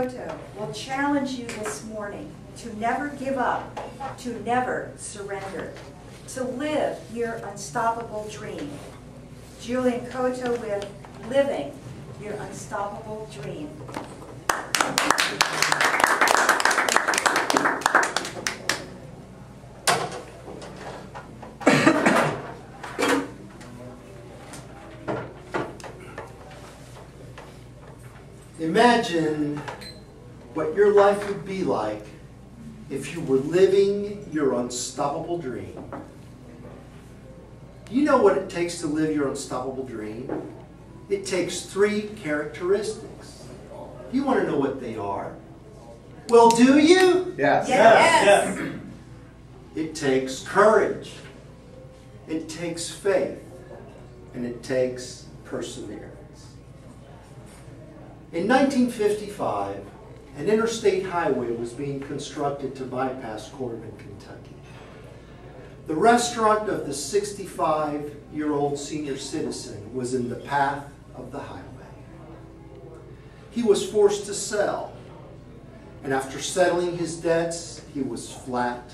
Koto will challenge you this morning to never give up, to never surrender, to live your unstoppable dream. Julian Koto with Living Your Unstoppable Dream. Imagine what your life would be like if you were living your unstoppable dream. You know what it takes to live your unstoppable dream? It takes 3 characteristics. You want to know what they are? Well, do you? Yes. Yes. It takes courage. It takes faith. And it takes perseverance. In 1955, an interstate highway was being constructed to bypass Corbin, Kentucky. The restaurant of the 65-year-old senior citizen was in the path of the highway. He was forced to sell, and after settling his debts, he was flat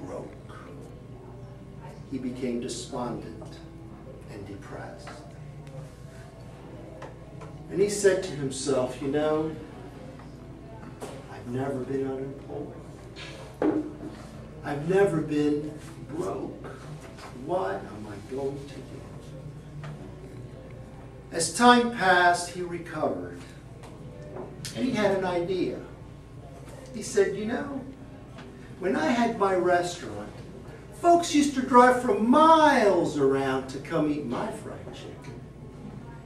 broke. He became despondent and depressed. And he said to himself, you know, I've never been unemployed. I've never been broke. What am I going to do? As time passed, he recovered. And he had an idea. He said, you know, when I had my restaurant, folks used to drive from miles around to come eat my fried chicken.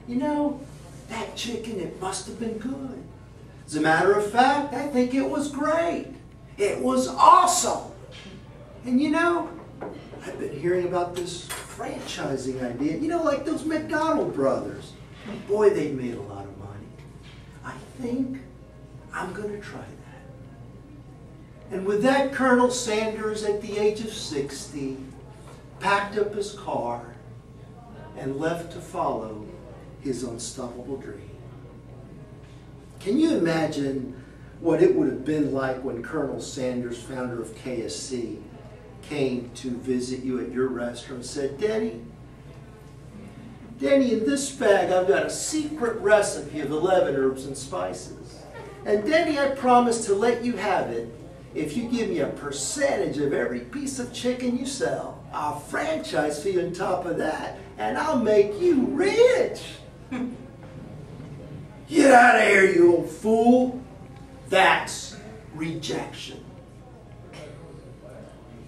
You know, that chicken, it must have been good. As a matter of fact, I think it was great. It was awesome. And you know, I've been hearing about this franchising idea. You know, like those McDonald brothers. Boy, they made a lot of money. I think I'm going to try that. And with that, Colonel Sanders, at the age of 60, packed up his car and left to follow his unstoppable dream. Can you imagine what it would have been like when Colonel Sanders, founder of KSC, came to visit you at your restaurant and said, Denny, in this bag I've got a secret recipe of 11 herbs and spices. And Denny, I promise to let you have it if you give me a percentage of every piece of chicken you sell. I'll franchise fee on top of that, and I'll make you rich. Get out of here, you old fool. That's rejection.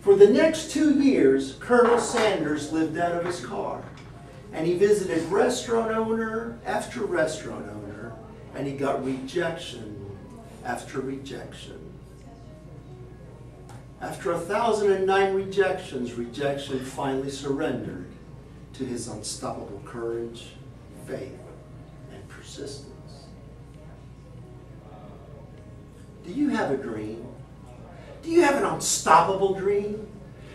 For the next 2 years, Colonel Sanders lived out of his car. And he visited restaurant owner after restaurant owner, and he got rejection after rejection. After 1,009 rejections, rejection finally surrendered to his unstoppable courage, faith, and persistence. Do you have a dream? Do you have an unstoppable dream?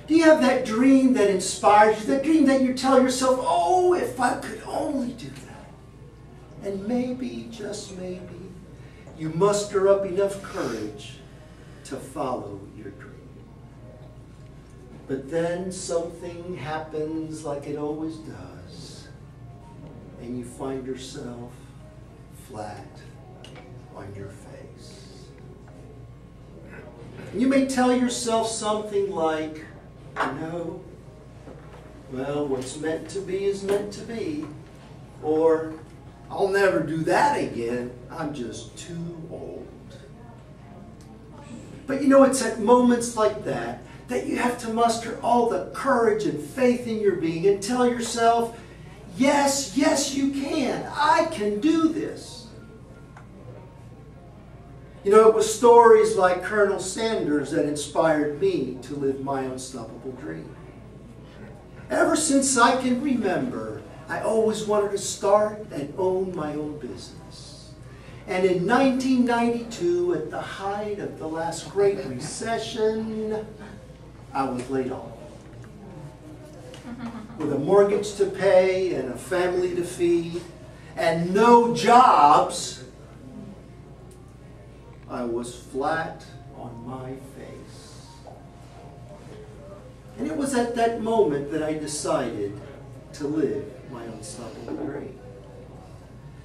Do you have that dream that inspires you, that dream that you tell yourself, oh, if I could only do that? And maybe, just maybe, you muster up enough courage to follow your dream. But then something happens like it always does, and you find yourself flat on your face. You may tell yourself something like, you know, well, what's meant to be is meant to be. Or, I'll never do that again. I'm just too old. But you know, it's at moments like that that you have to muster all the courage and faith in your being and tell yourself, yes, yes, you can. I can do this. You know, it was stories like Colonel Sanders that inspired me to live my unstoppable dream. Ever since I can remember, I always wanted to start and own my own business. And in 1992, at the height of the last Great Recession, I was laid off. With a mortgage to pay and a family to feed and no jobs, I was flat on my face. And it was at that moment that I decided to live my unstoppable dream.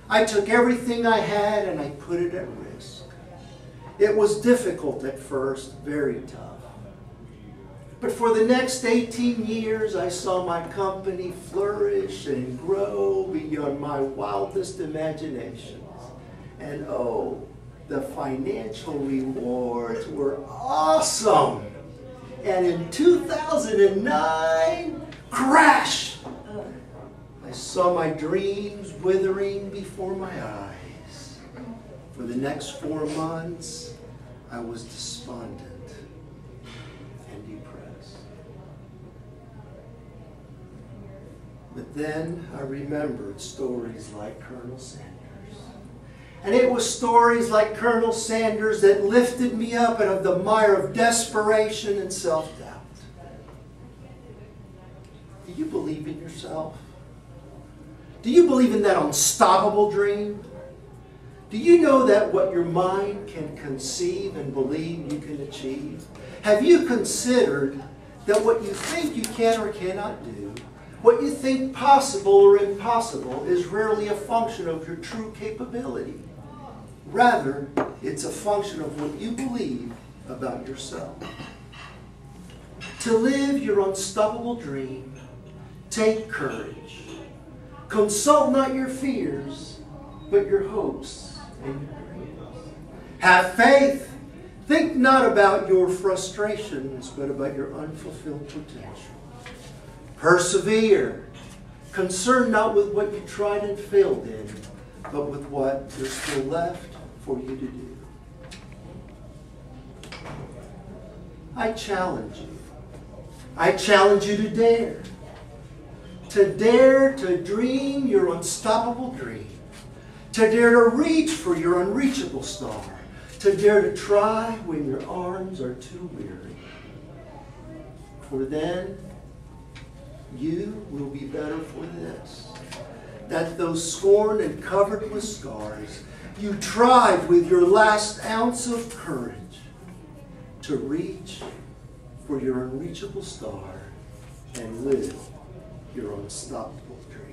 I took everything I had and I put it at risk. It was difficult at first, very tough. But for the next 18 years, I saw my company flourish and grow beyond my wildest imaginations. And oh, the financial rewards were awesome. And in 2009, crash! I saw my dreams withering before my eyes. For the next 4 months, I was despondent and depressed. But then I remembered stories like Colonel Sanders. And it was stories like Colonel Sanders that lifted me up out of the mire of desperation and self-doubt. Do you believe in yourself? Do you believe in that unstoppable dream? Do you know that what your mind can conceive and believe you can achieve? Have you considered that what you think you can or cannot do, what you think possible or impossible, is rarely a function of your true capability? Rather, it's a function of what you believe about yourself. To live your unstoppable dream, take courage. Consult not your fears, but your hopes and your dreams. Have faith. Think not about your frustrations, but about your unfulfilled potential. Persevere. Concern not with what you tried and failed in, but with what there's still left for you to do. I challenge you. I challenge you to dare. To dare to dream your unstoppable dream. To dare to reach for your unreachable star. To dare to try when your arms are too weary. For then, you will be better for this. That though scorned and covered with scars, you tried with your last ounce of courage to reach for your unreachable star and live your unstoppable dream.